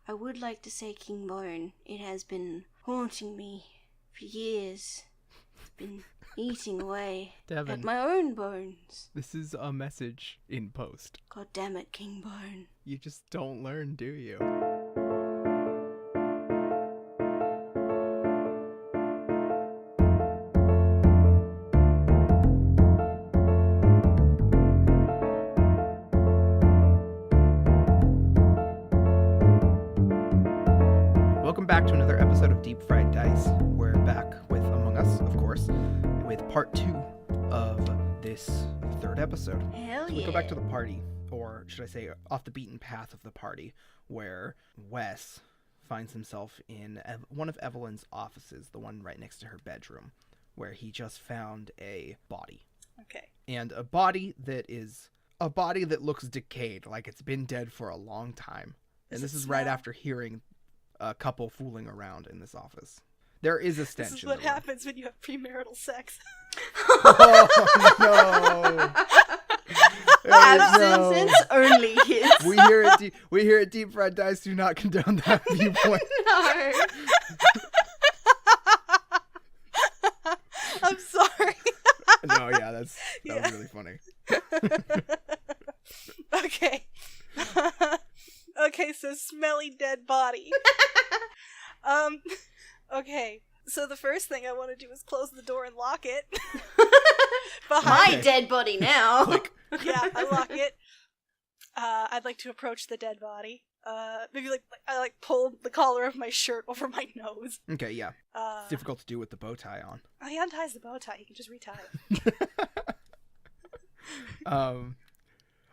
I would like to say King Bone. It has been haunting me for years. It's been eating away Devin, at my own bones. this is a message in post. God damn it, King Bone. You just don't learn, do you? Welcome back to another episode of Deep Fried Dice. We're back with Among Us, of course, with part 2 of this third episode. Hell So yeah. we go back to the party, or should I say off the beaten path of the party, where Wes finds himself in one of Evelyn's offices, the one right next to her bedroom, where he just found a body. Okay. And a body that looks decayed, like it's been dead for a long time. And this is right after hearing a couple fooling around in this office. There is a stench. This is in what the room. happens when you have premarital sex. Oh no! Absence only his. We here at Deep Fried Dice do not condone that viewpoint. No. I'm sorry. No, yeah, that was really funny. Okay. Okay, so smelly dead body. Okay. So the first thing I want to do is close the door and lock it. My Okay. dead body now. Click. Yeah, I lock it. I'd like to approach the dead body. Maybe I pull the collar of my shirt over my nose. Okay, yeah. It's difficult to do with the bow tie on. He unties the bow tie. He can just retie it.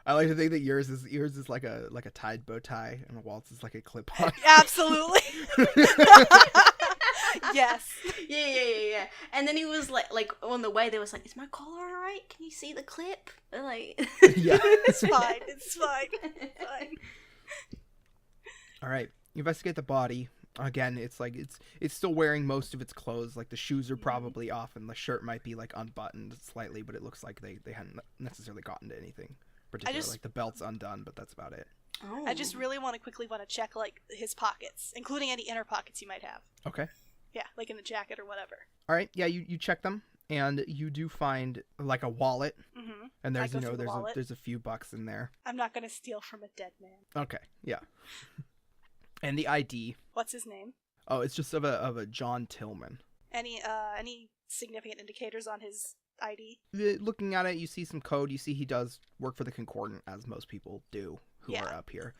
I like to think that yours is like a tied bow tie, and Walt's is like a clip on. Absolutely. Yes. Yeah. And then he was like on the way. They was like, "Is my collar alright? Can you see the clip?" They're like, Yeah. It's fine. It's fine. It's fine. All right. You investigate the body. Again, it's like it's still wearing most of its clothes. Like the shoes are probably off, and the shirt might be like unbuttoned slightly, but it looks like they hadn't necessarily gotten to anything particular. Like the belt's undone, but that's about it. oh. I just really want to check like his pockets, including any inner pockets he might have. Okay. Yeah, like in the jacket or whatever. All right. Yeah, you check them, and you do find like a wallet, Mm-hmm. and there's I go through the wallet. there's a few bucks in there. I'm not gonna steal from a dead man. Okay. Yeah. And the ID. What's his name? Oh, it's just of a John Tillman. Any significant indicators on his ID? Looking at it, you see some code. You see he does work for the Concordant, as most people do who Yeah. are up here.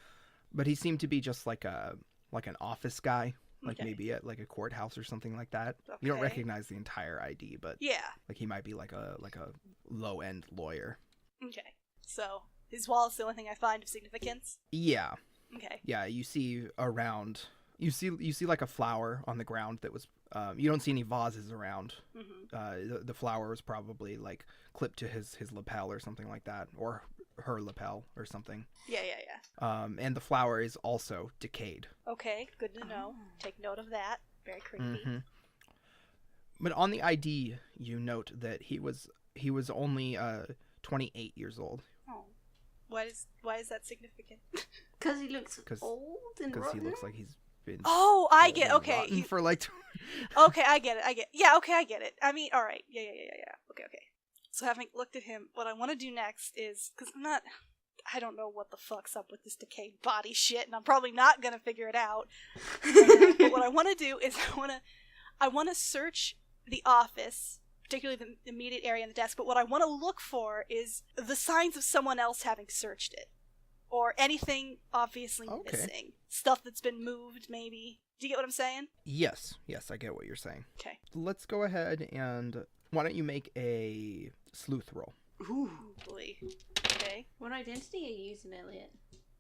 But he seemed to be just like an office guy, like Okay. maybe at like a courthouse or something like that. You don't Okay. recognize the entire ID, but Yeah. like he might be like a low end lawyer. Okay. So his wallet's the only thing I find of significance. Yeah, Okay. yeah. You see around. You see like a flower on the ground that was. You don't see any vases around. Mm-hmm. The flower was probably like clipped to his lapel or something like that, or her lapel or something. Yeah. And the flower is also decayed. Okay. Good to know. Take note of that. Very creepy. Hmm. But on the ID, you note that he was only 28 years old. Oh. Why is that significant? Because he looks 'Cause- old and Because he rotten. looks like he's been. Oh, I get. been Okay. rotten for like. Okay, I get it. Yeah, okay, I get it. I mean, all right. Yeah. Okay. So having looked at him, what I want to do next is because I don't know what the fuck's up with this decayed body shit, and I'm probably not gonna figure it out. But what I want to do is I want to search the office, particularly the immediate area on the desk. But what I want to look for is the signs of someone else having searched it, or anything obviously missing, stuff that's been moved, maybe. Do you get what I'm saying? Yes, I get what you're saying. Okay. Let's go ahead and why don't you make a sleuth roll? Ooh. Boy. Okay. What identity are you using, Elliot?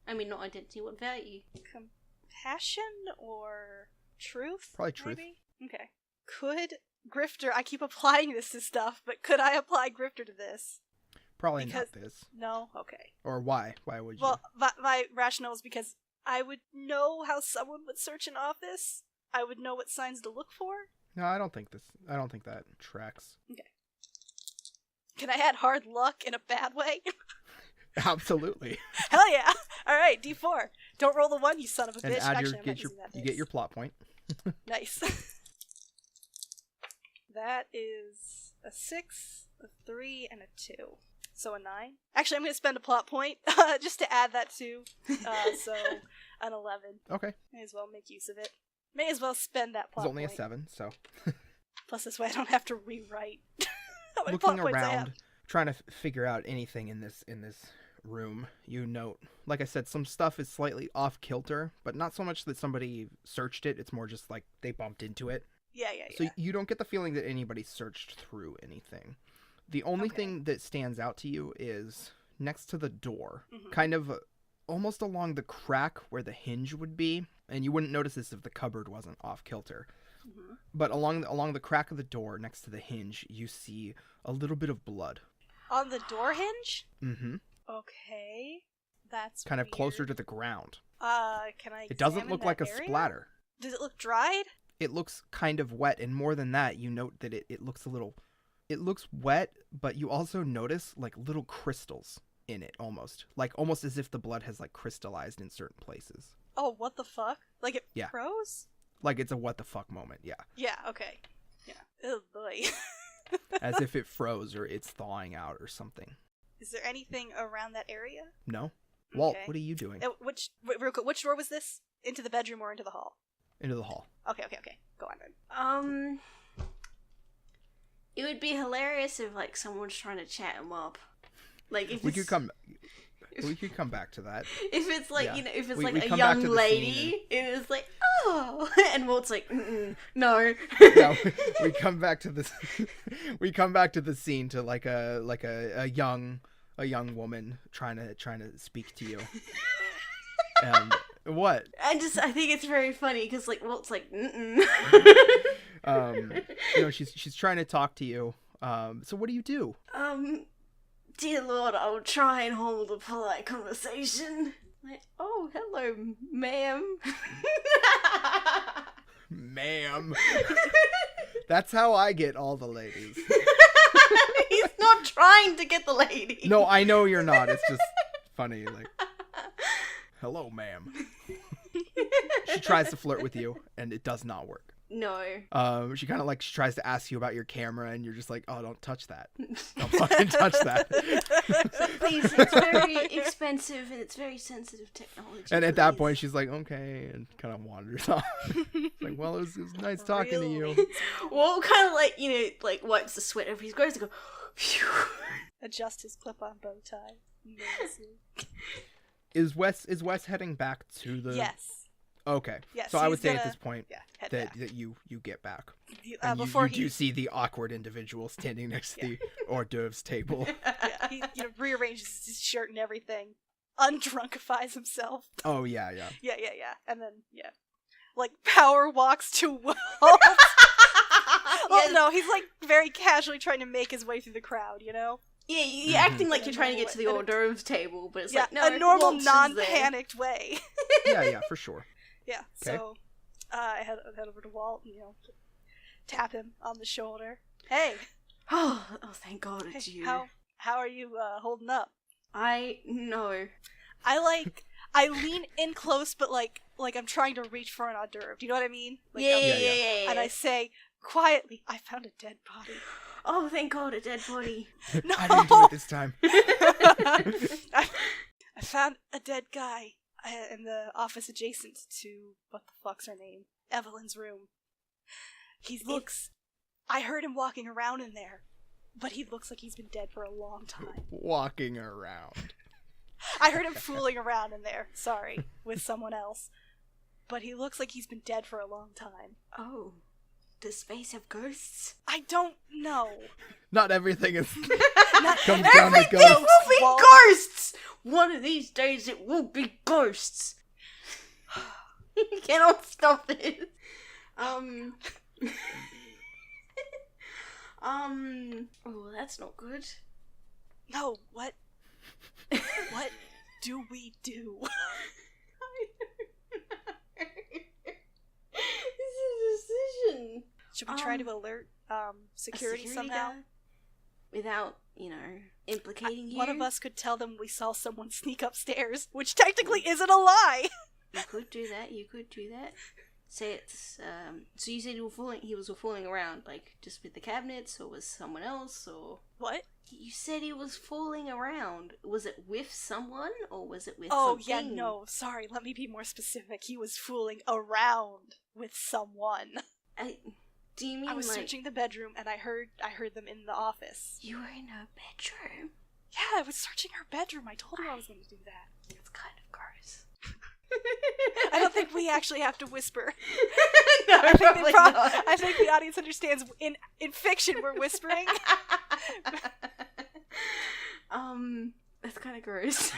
I mean, not identity, what value? Compassion or truth? Probably truth. Maybe? Okay. Could Grifter, I keep applying this to stuff, but could I apply Grifter to this? Probably Because- not this. No? Okay. Or why? Why would you? Well, my rationale is because I would know how someone would search an office. I would know what signs to look for. No, I don't think that tracks. Okay. Can I add hard luck in a bad way? Absolutely. Hell yeah! Alright, D4. Don't roll the 1, you son of a And bitch. add Actually, you get your plot point. Nice. That is a 6, a 3, and a 2. So a 9. Actually, I'm going to spend a plot point just to add that to. So an 11. Okay. May as well make use of it. May as well spend that plot It's only point. a 7, so. Plus, this way I don't have to rewrite. How many Looking plot points I have. around, trying to figure out anything in this room, you note, like I said, some stuff is slightly off kilter, but not so much that somebody searched it. It's more just like they bumped into it. Yeah. So you don't get the feeling that anybody searched through anything. The only thing that stands out to you is next to the door, kind of almost along the crack where the hinge would be, and you wouldn't notice this if the cupboard wasn't off kilter. But along the crack of the door next to the hinge, you see a little bit of blood. On the door hinge? Mm-hmm. Okay. That's kind of weird. closer to the ground. Can I It doesn't examine look that like a area? splatter. Does it look dried? It looks kind of wet, and more than that, you note that it looks a little... It looks wet, but you also notice, like, little crystals in it, almost. Like, almost as if the blood has, like, crystallized in certain places. Oh, what the fuck? Like it Yeah. froze? Like, it's a what the fuck moment, yeah. Yeah, okay. Yeah. Oh, boy. As if it froze or it's thawing out or something. Is there anything around that area? No? Walt, Okay. what are you doing? Real quick, which door was this? Into the bedroom or into the hall? Into the hall. Okay. Go on then. It would be hilarious if, like, someone's trying to chat him up. Like, if We it's... could come back to that. If it's like, Yeah. you know, if it's We like a come back young to the lady, it was like, oh, and Walt's like, no. Yeah, we come back to this. We come back to the scene to like a young woman trying to speak to you. And what? I think it's very funny because like Walt's like, she's trying to talk to you. So what do you do? Dear Lord, I'll try and hold a polite conversation. Like, oh, hello, ma'am. Ma'am. That's how I get all the ladies. He's not trying to get the lady. No, I know you're not. It's just funny. Like, hello, ma'am. She tries to flirt with you, and it does not work. No. She kind of like, she tries to ask you about your camera, and you're just like, oh, don't touch that. Don't fucking touch that. Please, it's very expensive and it's very sensitive technology. And at that point, she's like, okay, and kind of wanders off. Like, well, it was nice talking to you. Well, kind of like, you know, like wipes the sweat over his clothes and go, phew. Adjust his clip-on bow tie. Is Wes heading back to the... Yes. Okay. Yes, so I would he's say gonna- at this point head back. that you get back. And Before you do see the awkward individual standing next to the hors d'oeuvres table. Yeah, he rearranges his shirt and everything, undrunkifies himself. Oh, yeah. Yeah, and then like power walks to Walt. Well, no, he's like very casually trying to make his way through the crowd, you know? Yeah, you're acting like you're trying to get to the hors d'oeuvres table, but it's like, no, a normal, Walt's just there. non-panicked way. Yeah, for sure. Yeah, Okay. so I head over to Walt and, tap him on the shoulder. Hey! Oh, thank God it's you. How are you holding up? I know. I lean in close, but like I'm trying to reach for an hors d'oeuvre. Do you know what I mean? Like, Yeah. And I say, quietly, I found a dead body. Oh, thank God, a dead body. No! I didn't do it this time. I found a dead guy in the office adjacent to, what the fuck's her name? Evelyn's room. I heard him walking around in there, but he looks like he's been dead for a long time. Walking around. I heard him fooling around in there, with someone else. But he looks like he's been dead for a long time. Oh. Does space have ghosts? I don't know. Not everything is Not comes down to Everything ghosts. will be Walt. ghosts! One of these days it will be ghosts. You cannot stop this. Oh, that's not good. No, what do we do? This is a decision. Should we try to alert security somehow? guard? without, implicating you. One of us could tell them we saw someone sneak upstairs, which technically isn't a lie. You could do that. Say it's, so you said he was fooling around, like, just with the cabinets, or was someone else, or... What? You said he was fooling around. Was it with someone, or was it with something? Oh, yeah, no, sorry, let me be more specific. He was fooling around with someone. Do you mean, I was searching the bedroom, and I heard them in the office. You were in her bedroom? Yeah, I was searching her bedroom. I told her I was going to do that. It's kind of gross. I don't think we actually have to whisper. No, I think the audience understands. In fiction, we're whispering. That's kind of gross.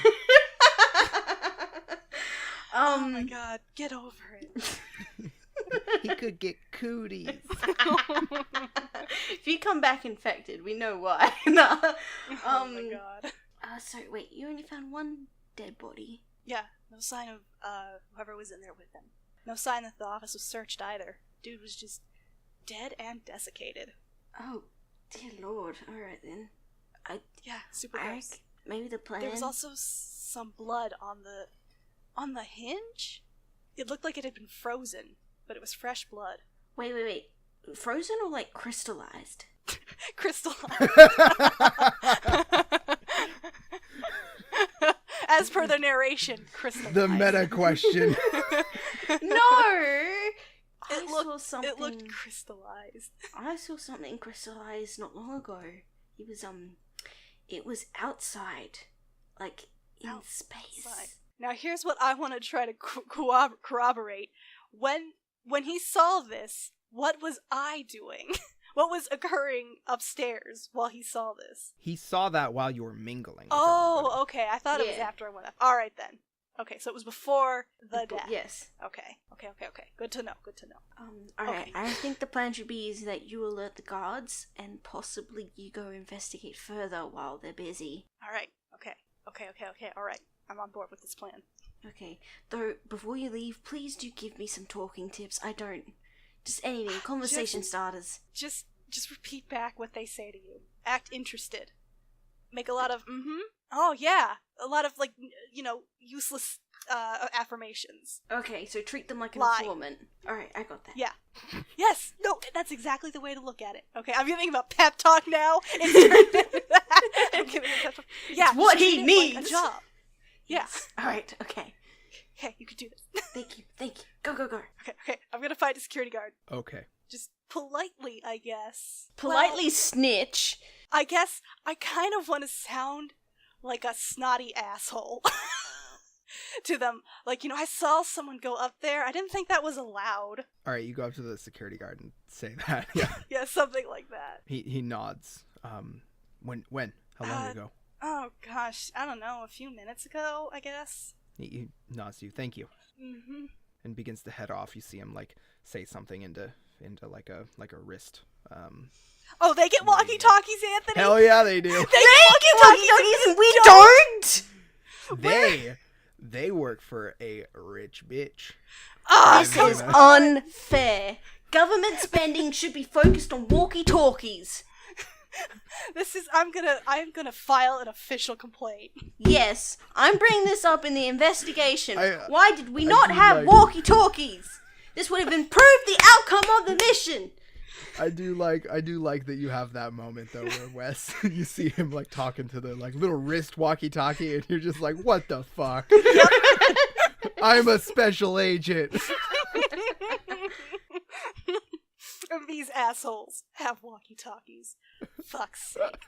Oh my god, get over it. He could get cooties. If you come back infected, we know why. No. Oh my god. So wait, you only found one dead body? Yeah, no sign of whoever was in there with him. No sign that the office was searched either. Dude was just dead and desiccated. Oh, dear lord. Alright then. Yeah, super gross. Maybe the plan... There was also some blood on the hinge? It looked like it had been frozen, but it was fresh blood. Wait. Frozen or, like, crystallized? Crystallized. As per the narration, crystallized. The meta question. No! It looked crystallized. I saw something crystallized not long ago. It was outside. Like, in space. Outside. Now here's what I want to try to corroborate. When he saw this, what was I doing? What was occurring upstairs while he saw this? He saw that while you were mingling. Oh, okay. I thought it was after I went up. All right then. Okay, so it was before the death. Yes. Okay. Good to know. Alright, Okay. I think the plan should be is that you alert the guards and possibly you go investigate further while they're busy. Alright. Okay. Alright. I'm on board with this plan. Okay. Though, before you leave, please do give me some talking tips. Just anything. Conversation starters. Just repeat back what they say to you. Act interested. Make a lot of, oh yeah. A lot of, like, useless affirmations. Okay, so treat them like an informant. Alright, I got that. Yeah. Yes! No, that's exactly the way to look at it. Okay, I'm thinking about pep talk now. It's turned into that. I'm giving a pep talk. Yeah, it's what he needs! Like a job. Yes. Yeah. Alright, okay. Okay, you can do this. Thank you. Go. Okay, I'm gonna find a security guard. Okay. Just politely, I guess. Politely snitch? I guess I kind of want to sound like a snotty asshole to them. Like, I saw someone go up there. I didn't think that was allowed. Alright, you go up to the security guard and say that. Yeah. Yeah, something like that. He nods. When? How long ago? Oh, gosh. I don't know. A few minutes ago, I guess. He nods to you. Thank you. Mm-hmm. And begins to head off. You see him, like, say something into like a wrist. Oh, they get walkie-talkies, Anthony? Hell yeah, they do. They get walkie-talkies and we don't? They work for a rich bitch. This is unfair. Government spending should be focused on walkie-talkies. I'm gonna file an official complaint. Yes, I'm bringing this up in the investigation. Why did we not have walkie-talkies? This would have improved the outcome of the mission. I do like that you have that moment though where Wes, you see him like talking to the like little wrist walkie-talkie and you're just like, what the fuck? I'm a special agent. And these assholes have walkie-talkies. Fuck's sake.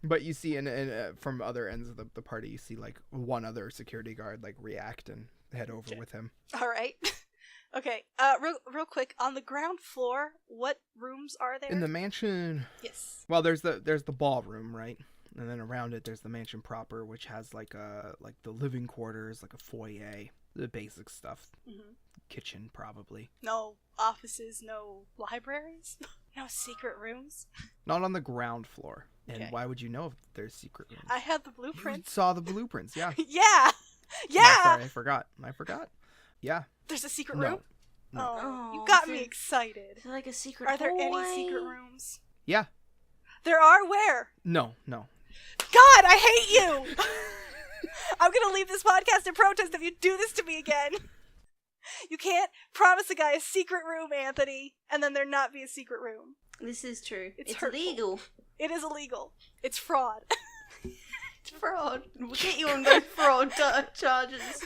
But you see, and from other ends of the party, you see like one other security guard like react and head over with him. All right. Okay. Real quick, on the ground floor, what rooms are there? In the mansion. Yes. Well, there's the ballroom, right? And then around it, there's the mansion proper, which has like the living quarters, like a foyer, the basic stuff. Mm-hmm. Kitchen, probably. No offices, no libraries, no secret rooms. Not on the ground floor. And okay. Why would you know if there's secret rooms? I had the blueprints. You saw the blueprints, yeah. Yeah. No, sorry, I forgot. Yeah. There's a secret room? No. Oh, you got me excited. Is there like a secret Are there hallway? any secret rooms? Yeah. There are where? No. God, I hate you! I'm gonna leave this podcast in protest if you do this to me again. You can't promise a guy a secret room, Anthony, and then there not be a secret room. This is true. It's hurtful. illegal. It is illegal. It's fraud. It's fraud. We'll get you on those fraud charges.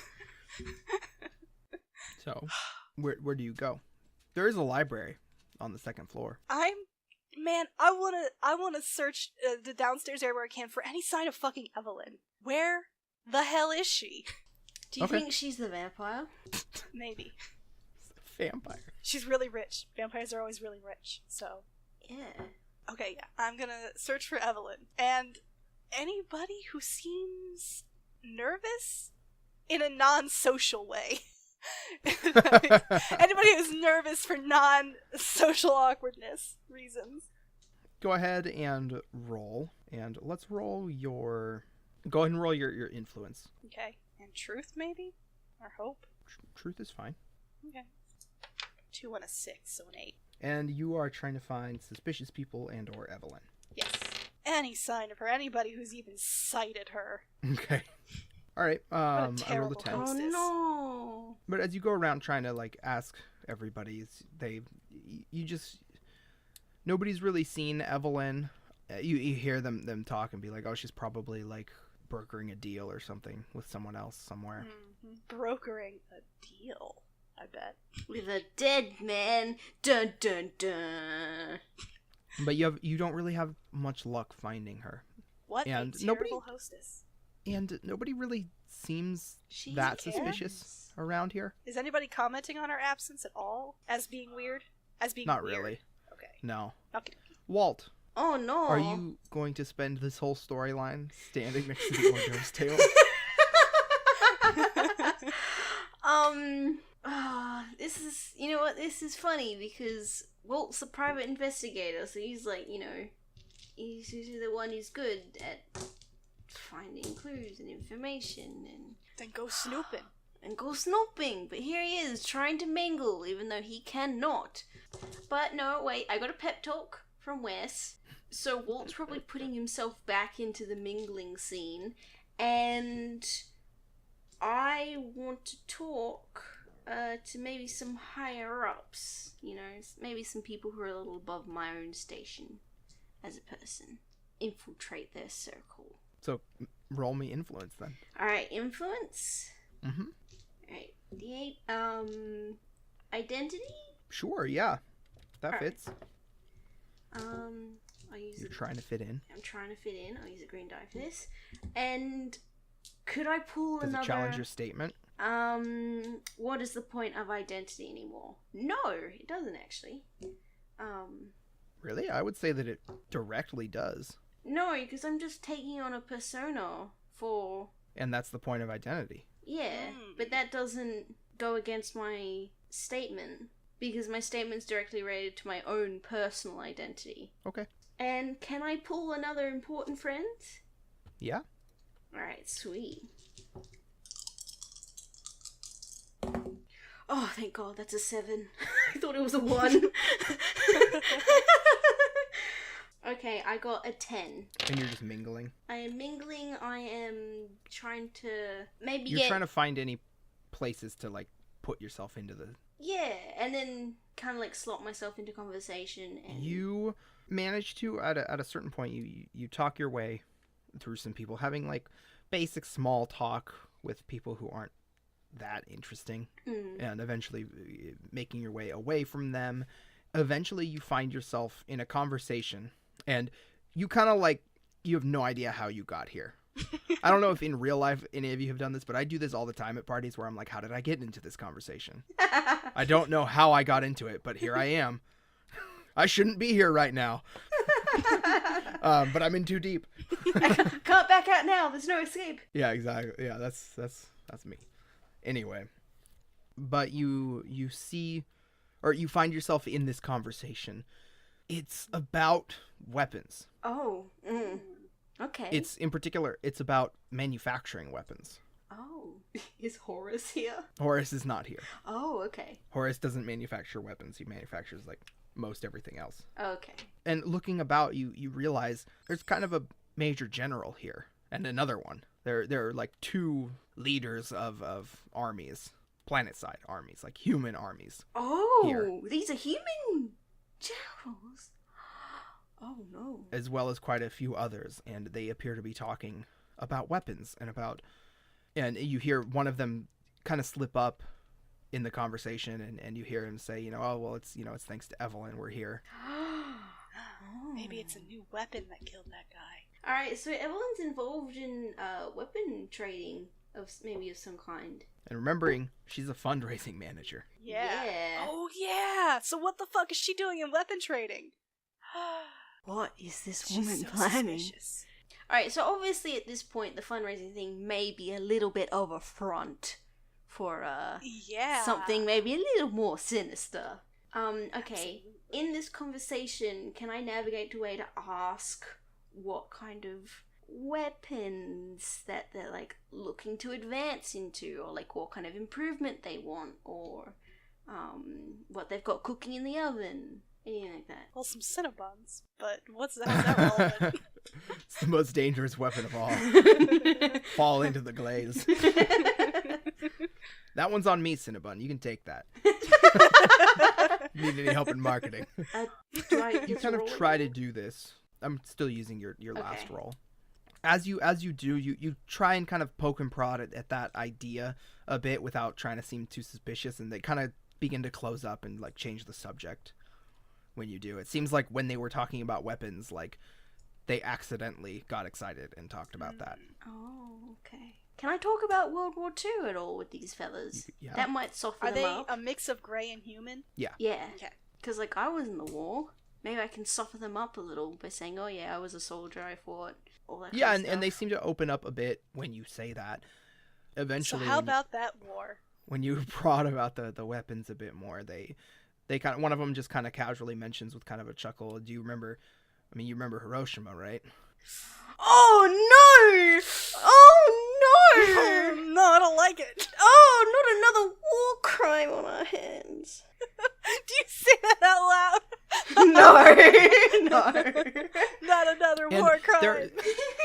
So, where do you go? There is a library on the second floor. I wanna search the downstairs area where I can for any sign of fucking Evelyn. Where the hell is she? Do you think she's the vampire? Maybe. Vampire. She's really rich. Vampires are always really rich, so. Yeah. Okay, yeah. I'm gonna search for Evelyn. And anybody who seems nervous in a non-social way. Anybody who's nervous for non-social awkwardness reasons. Go ahead and roll. And let's roll your... Go ahead and roll your influence. Okay. And truth, maybe? Or hope? Truth is fine. Okay. 2 and a 6, so an 8. And you are trying to find suspicious people and or Evelyn. Yes. Any sign of her, anybody who's even cited her. Okay. All right. I rolled a terrible 10. host. Oh no. But as you go around trying to like ask everybody, nobody's really seen Evelyn. You hear them talk and be like, oh, she's probably like brokering a deal or something with someone else somewhere. Mm-hmm. Brokering a deal, I bet. With a dead man. Dun dun dun. But you don't really have much luck finding her. What and a terrible hostess. And nobody really seems She that cares. suspicious around here. Is anybody commenting on her absence at all? As being weird? As being Not weird? really. Okay. No. Okay. Walt, Oh no. are you going to spend this whole storyline standing next to the hors d'oeuvres table? This is, you know what, this is funny because Walt's a private investigator, so he's like, you know, he's usually the one who's good at finding clues and information Then go snooping. and go snooping, but here he is trying to mingle even though he cannot. But no, wait, I got a pep talk from Wes, so Walt's probably putting himself back into the mingling scene, and I want to talk to maybe some higher ups, you know, maybe some people who are a little above my own station as a person. Infiltrate their circle. So roll me influence then. Alright, influence. Mm-hmm. Alright, D8, identity? Sure, yeah. That All right. fits. I'll use You're trying to fit in. I'm trying to fit in. I'll use a green die for this. And could I pull Does another... it challenge your statement? What is the point of identity anymore? No, it doesn't actually. Really? I would say that it directly does. No, because I'm just taking on a persona for... And that's the point of identity. Yeah, but that doesn't go against my statement, because my statement's directly related to my own personal identity. Okay. And can I pull another important friend? Yeah. Alright, sweet. Oh, thank God, that's a 7. I thought it was a 1. Okay, I got a 10. And you're just mingling. I am mingling, I am trying to maybe You're trying to find any places to, like, put yourself into the... Yeah, and then kind of, like, slot myself into conversation and... You manage to, at a certain point, you talk your way through some people, having, like, basic small talk with people who aren't that interesting, and eventually making your way away from them. Eventually you find yourself in a conversation, and you kind of like, you have no idea how you got here. I don't know if in real life any of you have done this, but I do this all the time at parties where I'm like, how did I get into this conversation? I don't know how I got into it, but here I am. I shouldn't be here right now. But I'm in too deep. I can't back out now, there's no escape. Yeah, exactly. Yeah, that's me. Anyway, but you see, or you find yourself in this conversation. It's about weapons. Oh, okay. It's, in particular, it's about manufacturing weapons. Oh, is Horace here? Horace is not here. Oh, okay. Horace doesn't manufacture weapons. He manufactures, like, most everything else. Okay. And looking about, you realize there's kind of a major general here, and another one. There are like 2 leaders of armies, planet-side armies, like human armies. Oh, here. These are human generals. Oh no. As well as quite a few others, and they appear to be talking about weapons and you hear one of them kind of slip up in the conversation, and you hear him say, oh, well, it's thanks to Evelyn we're here. Maybe it's a new weapon that killed that guy. Alright, so Evelyn's involved in weapon trading of some kind. And remembering, she's a fundraising manager. Yeah. Oh, yeah. So what the fuck is she doing in weapon trading? What is this She's woman so planning? suspicious. Alright, so obviously at this point the fundraising thing may be a little bit of a front for something maybe a little more sinister. Okay. Absolutely. In this conversation, can I navigate to a way to ask what kind of weapons that they're like looking to advance into, or like what kind of improvement they want, or what they've got cooking in the oven, anything like that? Well, some Cinnabons, but how's that relevant? It's the most dangerous weapon of all. Fall into the glaze. That one's on me, Cinnabon. You can take that. Need any help in marketing? You kind of try to do this. I'm still using your last roll. As you do, you try and kind of poke and prod at that idea a bit without trying to seem too suspicious, and they kind of begin to close up and like change the subject when you do. It seems like when they were talking about weapons, like they accidentally got excited and talked about that. Oh, okay. Can I talk about World War II at all with these fellas? Yeah. That might soften them up. Are they a mix of grey and human? Yeah. Yeah. Okay. Because, like, I was in the war. Maybe I can soften them up a little by saying, oh, yeah, I was a soldier, I fought, all that Yeah, kind of and they stuff. seem to open up a bit when you say that. Eventually, So how about that war? when you prod about the weapons a bit more, they kind of, one of them just kind of casually mentions with kind of a chuckle, do you remember, you remember Hiroshima, right? Oh, no! Oh, no! No, I don't like it. Oh, not another war crime on our hands. Do you say that out loud? No. Not another And war crime.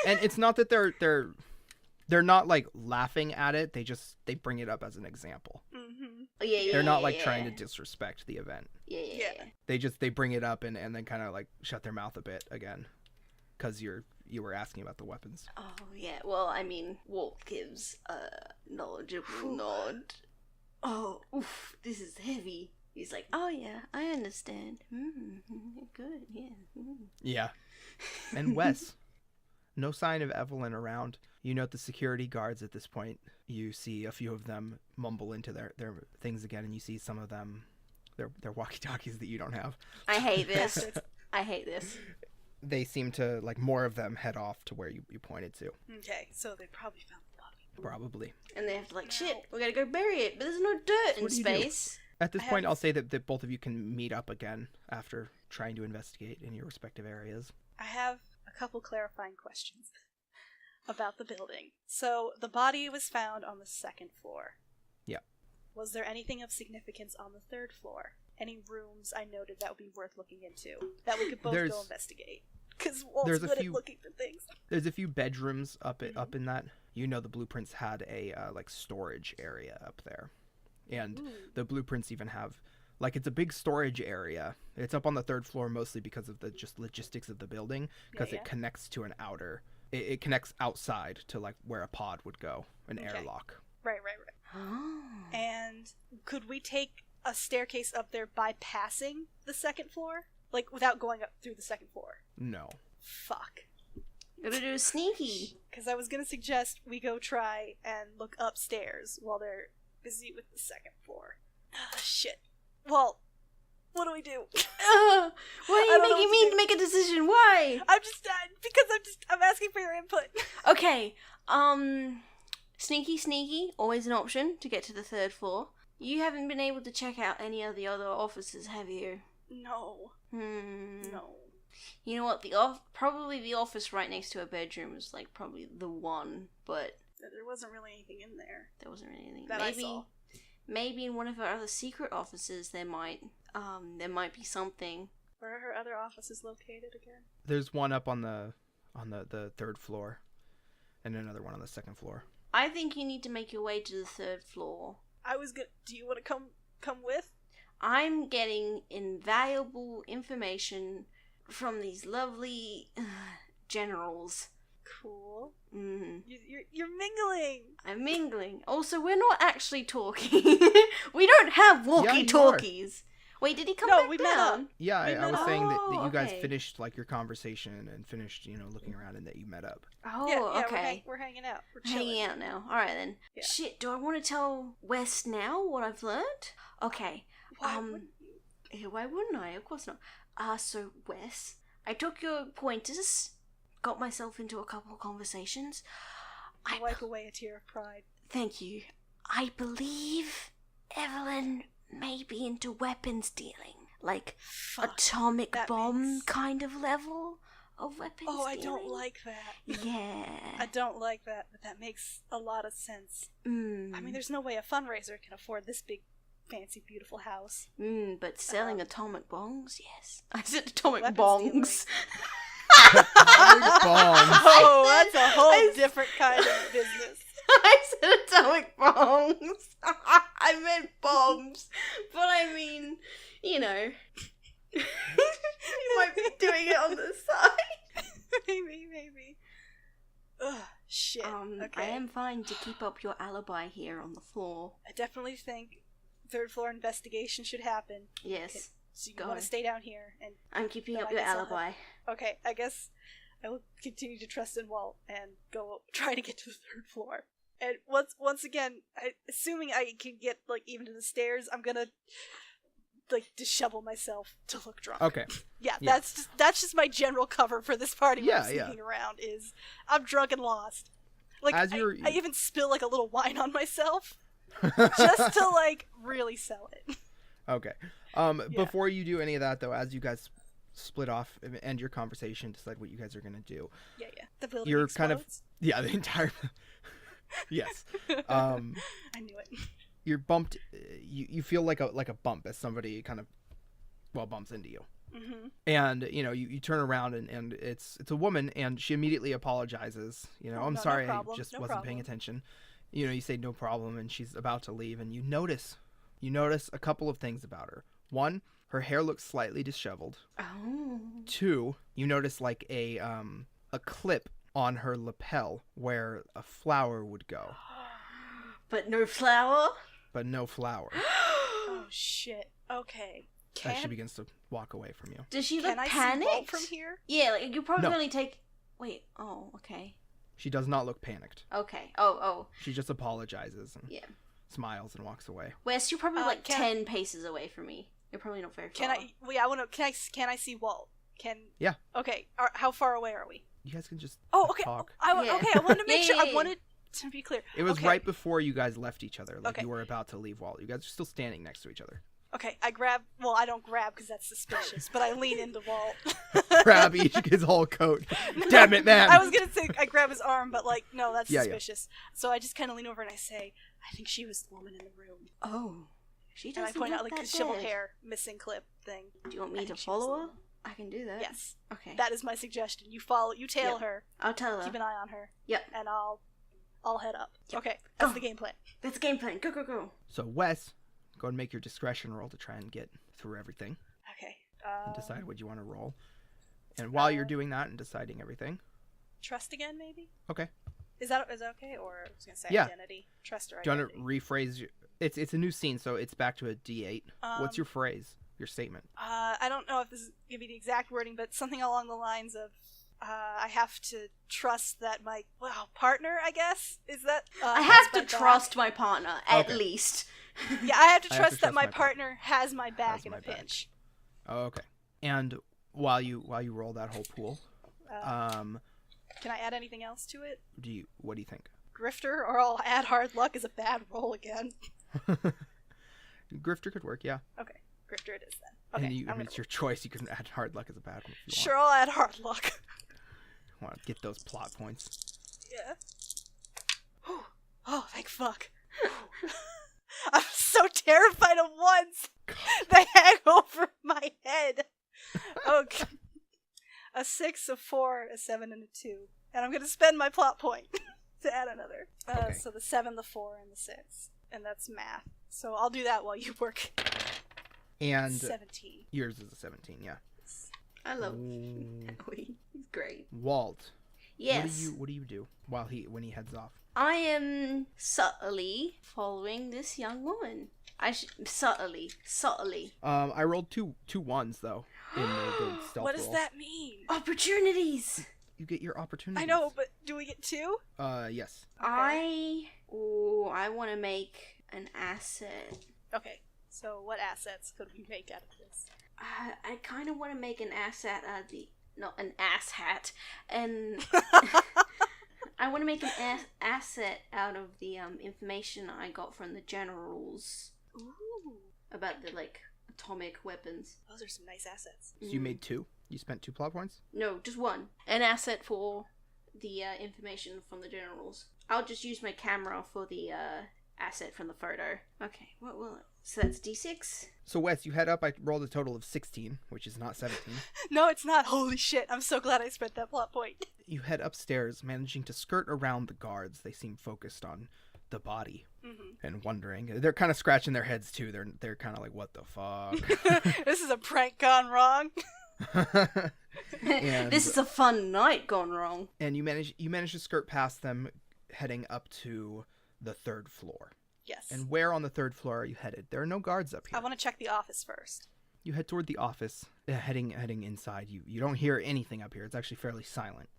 and it's not that they're not like laughing at it, they bring it up as an example. Mm-hmm. Yeah, They're not like trying to disrespect the event. Yeah. They bring it up and then kind of like shut their mouth a bit again, because you were asking about the weapons. Oh, yeah. Well, Walt gives a knowledgeable nod. Oh, oof, this is heavy. He's like, oh, yeah, I understand. Good, yeah. Yeah. And Wes, no sign of Evelyn around. You note the security guards at this point. You see a few of them mumble into their things again, and you see some of them, their walkie-talkies that you don't have. I hate this. I hate this. They seem to, like, more of them head off to where you pointed to. Okay, so they probably found the body. Probably. And they have to, like, shit, we gotta go bury it, but there's no dirt in What do you do? space. At this point, I'll say that both of you can meet up again after trying to investigate in your respective areas. I have a couple clarifying questions about the building. So, the body was found on the 2nd floor. Yeah. Was there anything of significance on the 3rd floor? Any rooms I noted that would be worth looking into that we could both go investigate? Because Walt's good at looking for things. There's a few bedrooms up in that. You know the blueprints had a like storage area up there. And the blueprints even have, like, it's a big storage area. It's up on the 3rd floor mostly because of the just logistics of the building, because it connects to an outer. It connects outside to, like, where a pod would go, an airlock. Right. And could we take a staircase up there bypassing the 2nd floor? Like, without going up through the 2nd floor? No. Fuck. Gotta do sneaky. Because I was gonna suggest we go try and look upstairs while they're busy with the 2nd floor. Shit. Well, what do we do? Why are you making me make a decision? Why? I'm asking for your input. Okay, sneaky, always an option to get to the 3rd floor. You haven't been able to check out any of the other offices, have you? No. No. You know what? Probably the office right next to a bedroom is like probably the one, but There wasn't really anything in there. there wasn't really anything. I saw. maybe in one of her other secret offices there might be something. Where are her other offices located again? There's one up on the 3rd floor, and another one on the 2nd floor. I think you need to make your way to the 3rd floor. Do you want to come with? I'm getting invaluable information from these lovely generals. Cool. Mm. You're mingling. I'm mingling. Also, we're not actually talking. We don't have walkie-talkies. Wait, did he come back we down? met up. Yeah, I was saying that you guys okay. finished like your conversation and finished, looking around, and that you met up. Oh, Yeah, okay. we're hanging out. We're chilling. Hanging out now. All right then. Yeah. Shit, do I want to tell Wes now what I've learned? Okay. Why wouldn't you? Why wouldn't I? Of course not. So Wes, I took your pointers, got myself into a couple of conversations. I wipe away a tear of pride. Thank you. I believe Evelyn may be into weapons dealing, like Fuck. atomic That bomb makes- kind of level of weapons Oh, I dealing. don't like that. Yeah. I don't like that, but that makes a lot of sense. I mean, there's no way a fundraiser can afford this big, fancy, beautiful house. but selling atomic bongs, yes. I said atomic Weapons bongs. Atomic bombs. Oh, that's a whole I- different kind of business. I said atomic bongs. I meant bombs, but I mean, you might be doing it on the side. Maybe. Ugh, shit. Okay. I am fine to keep up your alibi here on the floor. I definitely think 3rd floor investigation should happen. Yes. Okay, so you Go want on. to stay down here and I'm keeping Then up I your guess I'll alibi. okay, I guess I will continue to trust in Walt and go try to get to the 3rd floor. And once again, assuming I can get like even to the stairs, I'm gonna like dishevel myself to look drunk. Okay. Yeah, Yeah. that's just my general cover for this party when I'm Yeah, sneaking around is I'm drunk and lost. Like As I you're- even spill like a little wine on myself just to like really sell it. Okay. Before you do any of that, though, as you guys split off and end your conversation, decide what you guys are gonna do. Yeah. The building You're kind of- explodes. Yeah, the entire. Yes. I knew it. You're bumped. You feel like a bump as somebody kind of, bumps into you. Mm-hmm. And you turn around and it's a woman, and she immediately apologizes. I'm no sorry, problem, I just no wasn't paying problem. attention. You say no problem, and she's about to leave, and you notice a couple of things about her. One, her hair looks slightly disheveled. Oh. 2, you notice like a clip on her lapel where a flower would go, But no flower? but no flower. Oh shit. Okay. As she begins to walk away from you. Does she Can look I panicked? see Walt from here? Yeah, like you probably No. only take. Wait. Oh, okay. She does not look panicked. Okay. Oh. She just apologizes and Yeah. smiles and walks away. Wes, you're probably like can- 10 paces away from me. You're probably not very far. Can I? Well, yeah, I want to. Can I see Walt? Yeah. Okay. How far away are we? You guys can just Oh, okay. talk. Yeah. Okay. I wanted to make sure. Yeah. I wanted to be clear. It was Okay. right before you guys left each other. Like Okay. you were about to leave Walt. You guys are still standing next to each other. Okay. I grab. Well, I don't grab because that's suspicious. But I lean into Walt. Grab his whole coat. Damn it, man. I was gonna say I grab his arm, but like no, that's Yeah. suspicious. So I just kind of lean over and I say, I think she was the woman in the room. Oh. She And I doesn't point look out like that the disheveled dead. hair, missing clip thing. Do you want me I to think she was follow the her? one. I can do that. Yes. Okay. That is my suggestion. You tail Yep. her, I'll tell her. keep an eye on her. Yep. And I'll head up. Yep. Okay, that's Go. the game plan. That's the game plan. Go. So Wes, go and make your discretion roll to try and get through everything Okay. and decide what you want to roll. And while you're doing that and deciding everything, Trust again, maybe. okay. Is that okay? Or I was gonna say Yeah. identity. Trust or Do you identity. want to rephrase your? It's a new scene, so it's back to a D8. What's your phrase? Your statement? I don't know if this is gonna be the exact wording, but something along the lines of, I have to trust that my partner. I guess is that. I has have my to back. trust my partner, at Okay. least. Yeah, I have to I trust have to that trust my my partner has my back Has in my a back. pinch. Oh, okay. And while you roll that whole pool, Can I add anything else to it? what do you think? Grifter, or I'll add hard luck as a bad roll again. Grifter could work, yeah. Okay, Grifter it is then. Okay, And I'm I mean, gonna it's your choice. You can add hard luck as a bad one if you Sure, I'll add hard luck. want to get those plot points. Yeah. Oh, thank fuck. I'm so terrified of ones. They hang over my head. Okay. A 6, a 4, a 7, and a 2. And I'm going to spend my plot point to add another. Okay. So the 7, the 4, and the 6. And that's math. So I'll do that while you work. And 17. yours is a 17, yeah. I love Ooh. He's great. Walt. Yes. What do you do when he heads off? I am subtly following this young woman. Subtly. I rolled two ones though in the stealth What does roll. that mean? Opportunities. You get your opportunity. I know, but do we get 2? Yes. I want to make an asset. Okay. So what assets could we make out of this? I kind of want to make an asset out of not an ass hat, and I want to make an asset out of the information I got from the generals Ooh. about the atomic weapons. Those are some nice assets. So you made 2? You spent 2 plot points? No, just one. An asset for the information from the generals. I'll just use my camera for the asset from the photo. Okay, what will it? So that's D6? So Wes, you head up. I rolled a total of 16, which is not 17. No, it's not. Holy shit. I'm so glad I spent that plot point. You head upstairs, managing to skirt around the guards. They seem focused on the body and wondering. They're kind of scratching their heads too. They're kind of like, what the fuck? This is a prank gone wrong. And, This is a fun night gone wrong. and you manage to skirt past them, heading up to the 3rd floor. Yes. And where on the 3rd floor are you headed? There are no guards up here. I want to check the office first. You head toward the office, heading inside. You don't hear anything up here. It's actually fairly silent,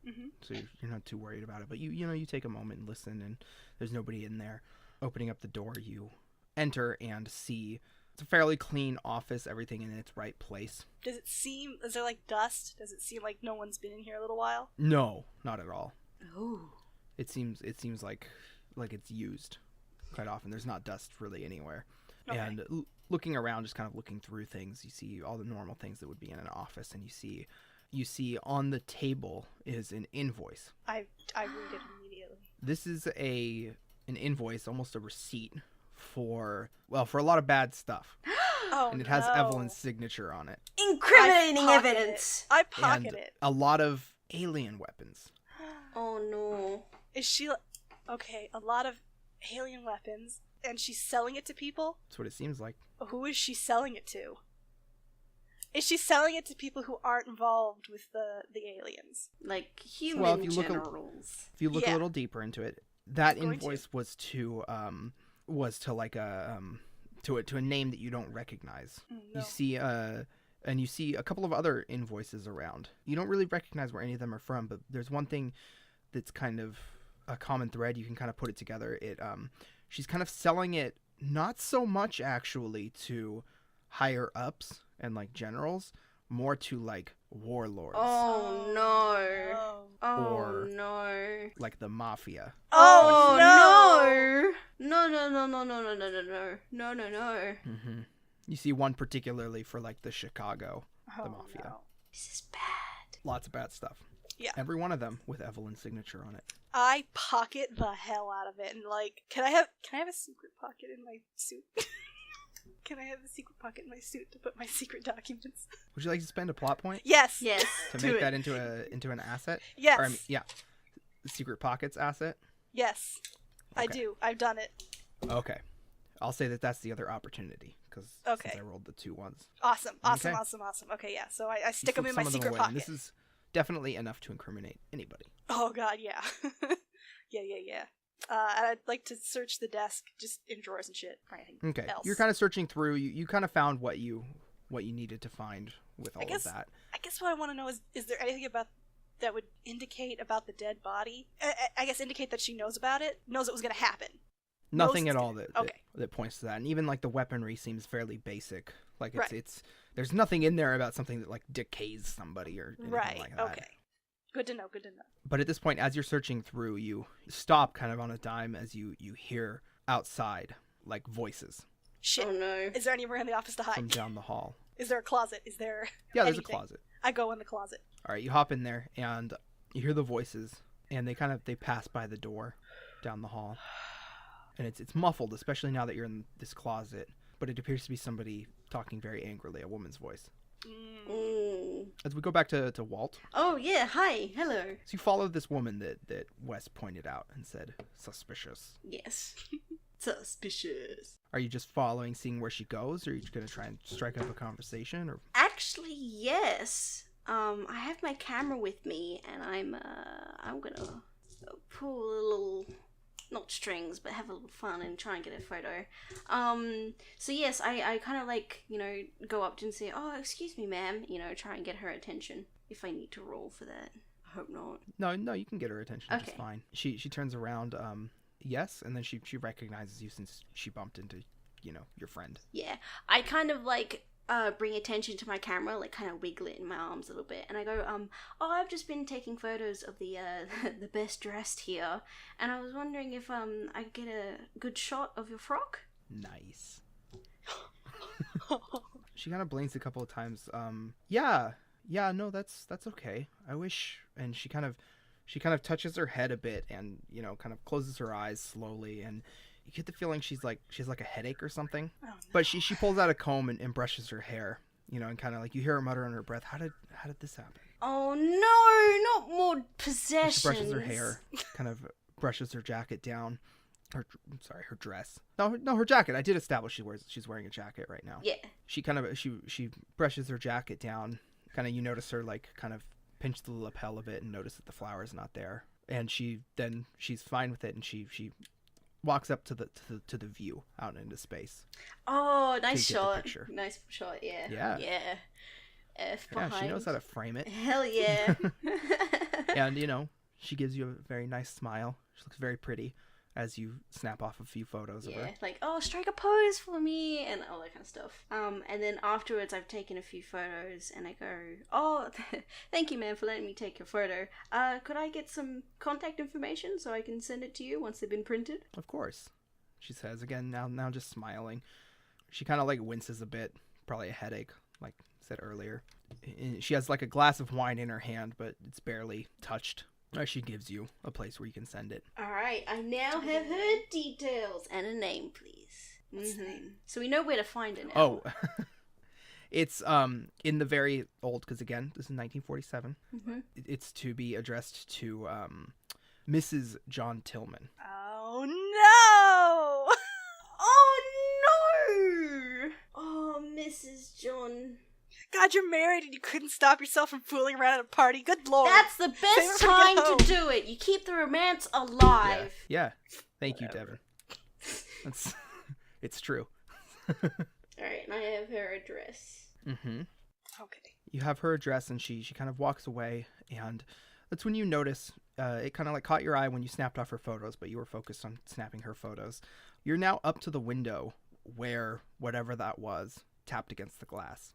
so you're not too worried about it. But you take a moment and listen, and there's nobody in there. Opening up the door, you enter and see it's a fairly clean office. Everything in its right place. Is there dust? Does it seem like no one's been in here a little while? No, not at all. Oh. It seems like it's used quite often. There's not dust really anywhere. Okay. And looking around, just kind of looking through things, you see all the normal things that would be in an office, and you see on the table is an invoice. I read it immediately. This is an invoice, almost a receipt for a lot of bad stuff. Oh, And it has no. Evelyn's signature on it. Incriminating I pocket evidence. I pocket And it. a lot of alien weapons. Oh no. Is she... Okay, a lot of alien weapons, and she's selling it to people? That's what it seems like. Who is she selling it to? Is she selling it to people who aren't involved with the aliens? Like human Well, if you look generals. If you look Yeah. a little deeper into it, that I'm going invoice was to a name that you don't recognize. No. You see a couple of other invoices around. You don't really recognize where any of them are from, but there's one thing that's kind of a common thread. You can kind of put it together. She's kind of selling it not so much actually to higher ups and generals, more to warlords, Oh no. Oh Or- no. like the mafia. Oh, no! No, no, no, no, no, no, no, no, no, no, no, no. Mm-hmm. You see one particularly for the Chicago, Oh, the mafia. no. This is bad. Lots of bad stuff. Yeah. Every one of them with Evelyn's signature on it. I pocket the hell out of it and can I have a secret pocket in my suit? Can I have a secret pocket in my suit to put my secret documents? Would you like to spend a plot point Yes. Yes. to do make it. that into an asset? Yes. Or, yeah, secret pockets asset. Yes. I Okay. do. I've done it. Okay, I'll say that's the other opportunity because Okay. since I rolled the 2 ones. Awesome. Awesome. Okay. Awesome. Awesome. Okay. Yeah. So I You stick them slip in my some of them secret away, pocket. and this is definitely enough to incriminate anybody. Oh God. Yeah. Yeah. And I'd like to search the desk, just in drawers and shit, or anything Okay, else. you're kind of searching through. You kind of found what you needed to find with all guess- of that. I guess what I want to know is there anything about that would indicate about the dead body? I guess indicate that she knows about it, knows it was going to happen. Nothing Most- at all that okay. that points to that, and even the weaponry seems fairly basic. Right. It's there's nothing in there about something that decays somebody or anything Right. like that. Okay. Good to know. Good to know. But at this point, as you're searching through, you stop kind of on a dime as you hear outside voices Shit. Oh no. Is there anywhere in the office to hide? from down the hall. Is there a closet? Is there? Yeah, there's anything? a closet. I go in the closet. All right, you hop in there and you hear the voices, and they pass by the door down the hall. And it's muffled, especially now that you're in this closet. But it appears to be somebody talking very angrily, a woman's voice. Mm. As we go back to Walt. Oh, yeah, hi, hello. So you follow this woman that Wes pointed out and said, suspicious. Yes. Suspicious. Are you just following, seeing where she goes, or are you going to try and strike up a conversation? Or Actually, yes. I have my camera with me, and I'm gonna pull a little, not strings, but have a little fun and try and get a photo. So yes, I kind of like, go up to and say, oh, excuse me, ma'am, try and get her attention, if I need to roll for that. I hope not. No, you can get her attention just fine. She turns around, yes, and then she recognizes you since she bumped into, your friend. Yeah, I kind of like bring attention to my camera, like kind of wiggle it in my arms a little bit, and I go, oh, I've just been taking photos of the the best dressed here, and I was wondering if I could get a good shot of your frock. Nice. She kind of blinks a couple of times. Yeah, no, that's okay. I wish. And she kind of touches her head a bit and kind of closes her eyes slowly, and you get the feeling she's like a headache or something. Oh, no. But she pulls out a comb and brushes her hair, and kind of like you hear her mutter under her breath, how did this happen? Oh no, not more possessions. She brushes her hair, kind of brushes her jacket down. Her dress. No, her jacket. I did establish she's wearing a jacket right now. Yeah. She brushes her jacket down. Kind of, you notice her like kind of pinch the lapel a bit and notice that the flower's not there. And she's fine with it, and she walks up to the view out into space. Oh, nice shot. Nice shot, yeah. Yeah. Yeah. F behind. Yeah, she knows how to frame it. Hell yeah. And, she gives you a very nice smile. She looks very pretty as you snap off a few photos of her. Like, oh, strike a pose for me, and all that kind of stuff. And then afterwards, I've taken a few photos, and I go, oh, thank you, man, for letting me take your photo. Could I get some contact information so I can send it to you once they've been printed? Of course, she says, again, now just smiling. She kind of, like, winces a bit, probably a headache, like I said earlier. She has, like, a glass of wine in her hand, but it's barely touched. She gives you a place where you can send it. Alright, I now have her details. And a name, please. What's the name? So we know where to find it now. Oh, it's in the very old, because again, this is 1947. Mm-hmm. It's to be addressed to Mrs. John Tillman. Oh, no! Oh, no! Oh, Mrs. John... God, you're married and you couldn't stop yourself from fooling around at a party. Good lord. That's the best time to do it. You keep the romance alive. Yeah. Thank you, Devin. It's true. Alright, and I have her address. Mm-hmm. Okay. You have her address, and she kind of walks away, and that's when you notice, it kind of like caught your eye when you snapped off her photos, but you were focused on snapping her photos. You're now up to the window where whatever that was tapped against the glass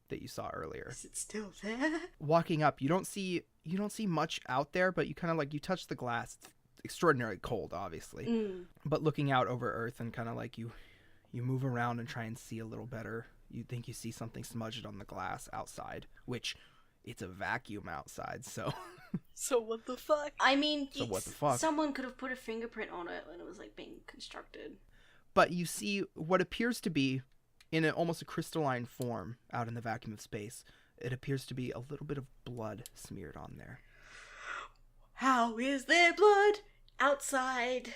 that you saw earlier. Is it still there? Walking up, you don't see much out there, but you kind of like, you touch the glass. It's extraordinarily cold, obviously. But looking out over Earth and kind of like you move around and try and see a little better. You think you see something smudged on the glass outside, which it's a vacuum outside, so. So what the fuck? I mean, so what the fuck? Someone could have put a fingerprint on it when it was like being constructed. But you see what appears to be, in almost a crystalline form out in the vacuum of space, it appears to be a little bit of blood smeared on there. How is there blood outside?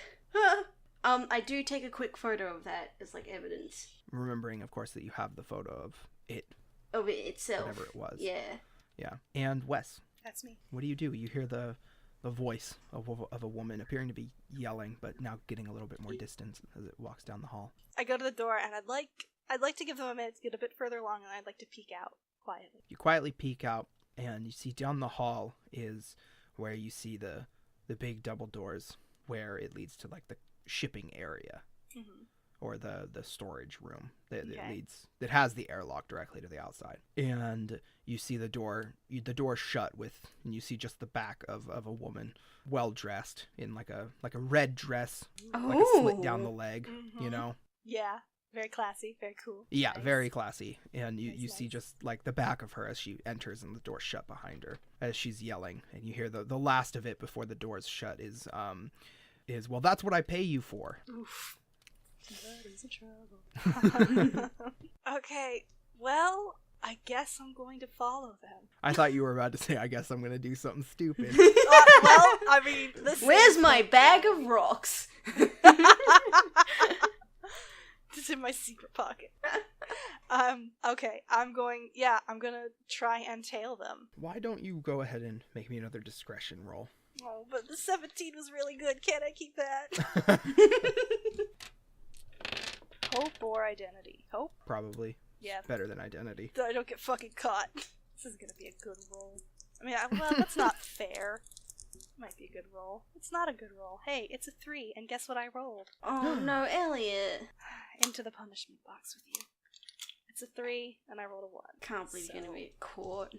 I do take a quick photo of that as like evidence. Remembering, of course, that you have the photo of it. Of it itself. Whatever it was. Yeah. Yeah. And Wes. That's me. What do? You hear the voice of a woman appearing to be yelling, but now getting a little bit more distance as it walks down the hall. I go to the door, and I'd like to give them a minute to get a bit further along, and I'd like to peek out quietly. You quietly peek out, and you see down the hall is where you see the big double doors where it leads to like the shipping area, or the storage room that that has the airlock directly to the outside. And you see the door shut and you see just the back of a woman, well dressed in like a red dress, like a slit down the leg, Yeah. Very classy, very cool. Yeah, nice. Very classy. And you see just like the back of her as she enters and the door shut behind her as she's yelling. And you hear the last of it before the doors shut is is, well, that's what I pay you for. Oof. That is a trouble. Okay, well, I guess I'm going to follow them. I thought you were about to say, I guess I'm going to do something stupid. Well, I mean, this Where's my bag of rocks? It's in my secret pocket. Okay, I'm gonna try and tail them. Why don't you go ahead and make me another discretion roll? Oh, but the 17 was really good. Can't I keep that? Hope or identity? Hope? Probably. Yeah. Better than identity. So I don't get fucking caught. This is gonna be a good roll. I mean, well, that's not fair. Might be a good roll. It's not a good roll. Hey, it's a 3, and guess what I rolled? Oh no, Elliot. Into the punishment box with you. It's a 3, and I rolled a 1. Can't believe you're gonna be caught.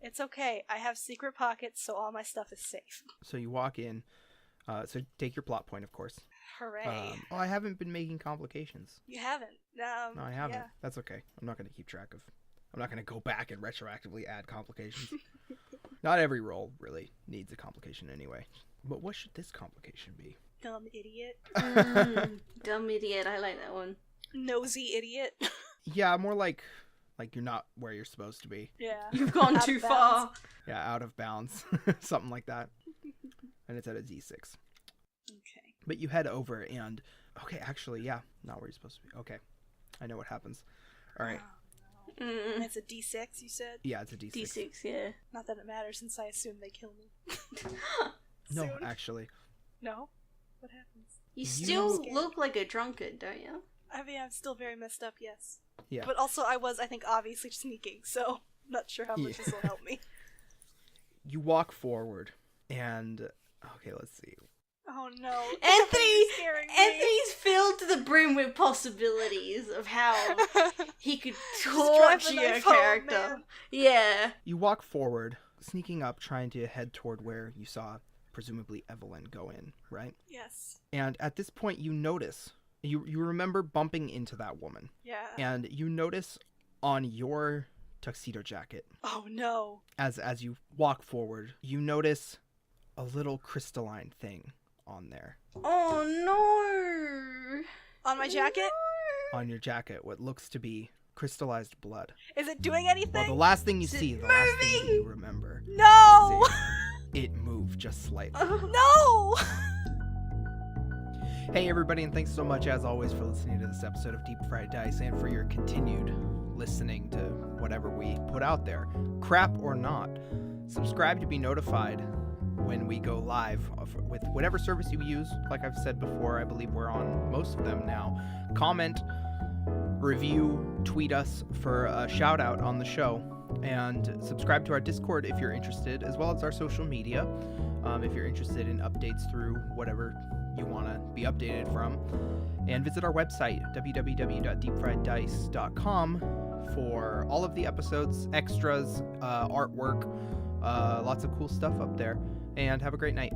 It's okay. I have secret pockets, so all my stuff is safe. So you walk in. So take your plot point, of course. Hooray. I haven't been making complications. You haven't. No, I haven't. Yeah. That's okay. I'm not going to keep track of... I'm not going to go back and retroactively add complications. Not every role really needs a complication anyway. But what should this complication be? Dumb idiot. Dumb idiot, I like that one. Nosy idiot. Yeah, more like you're not where you're supposed to be. Yeah. You've gone Out too of far. bounds. Yeah, out of bounds. Something like that. And it's at a D6. Okay. But you head over and... Okay, actually, yeah. Not where you're supposed to be. Okay. I know what happens. All right. Oh, no. And it's a D6, you said? Yeah, it's a D6. D6, yeah. Not that it matters, since I assume they kill me. No, Soon. actually. No? What happens? You You- still look like a drunkard, don't you? I mean, I'm still very messed up, yes. Yeah. But also, I think, obviously sneaking, so not sure how much Yeah. this will help me. You walk forward and... Okay, let's see. Oh no. Anthony's scaring me. Anthony's filled to the brim with possibilities of how he could drive torture a your knife home, character. man. Yeah. You walk forward, sneaking up, trying to head toward where you saw, presumably, Evelyn go in, right? Yes. And at this point, you notice... You remember bumping into that woman. Yeah. And you notice on your tuxedo jacket, Oh no. as you walk forward, you notice a little crystalline thing on there. Oh no. On my jacket? On your jacket, what looks to be crystallized blood. Is it doing Well, anything? the last thing you Is it see, the last thing that moving? you remember, No! it moved just slightly. No! Hey everybody, and thanks so much as always for listening to this episode of Deep Fried Dice and for your continued listening to whatever we put out there. Crap or not. Subscribe to be notified when we go live with whatever service you use. Like I've said before, I believe we're on most of them now. Comment, review, tweet us for a shout out on the show, and subscribe to our Discord if you're interested, as well as our social media if you're interested in updates through whatever you want to be updated from, and visit our website www.deepfrieddice.com for all of the episodes, extras, artwork, lots of cool stuff up there, and have a great night.